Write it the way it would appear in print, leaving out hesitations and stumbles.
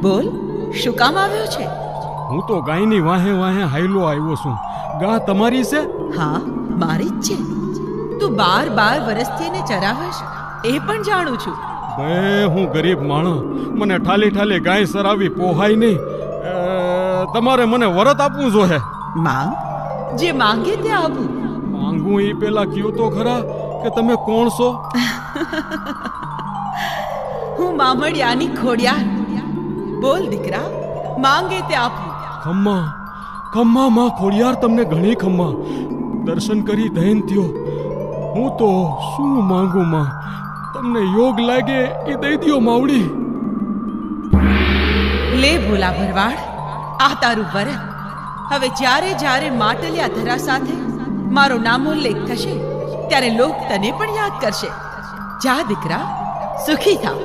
બોલ, શું કામ આવ્યો છે? હું તો ગાયની વાહે વાહે હાયલો આવ્યો છું. ગા તમારી છે? હા, મારી જ છે. તું 12 વર્ષથી એને ચરાવશ એ પણ જાણું છું. બે હું ગરીબ માણસ, મને ઠાલી ઠાલી ગાય સરાવી પોહાય નહીં. તમારે મને વરત આપવું જોઈએ. માંગ, જે માંગે તે આપું. માંગું એ પેલા કયો તો ખરા કે તમે કોણ છો? હું મામડિયાની ખોડિયાર. બોલ દીકરા, માંગે તે આપું. ખમ્મા ખમ્મા માં ખોડિયાર, તમને ઘણી ખમ્મા. દર્શન કરી દૈન થયો. હું તો શું માંગુ માં, તમને યોગ લાગે એ દઈ દ્યો માવડી. લે ભોલા ભરવાડ, આ તારું વરત. હવે જ્યારે જ્યારે માટલિયા ધરા સાથે મારો નામોલ્લેખ થશે ત્યારે લોક તને પણ યાદ કરશે. જા દીકરા, સુખી થા.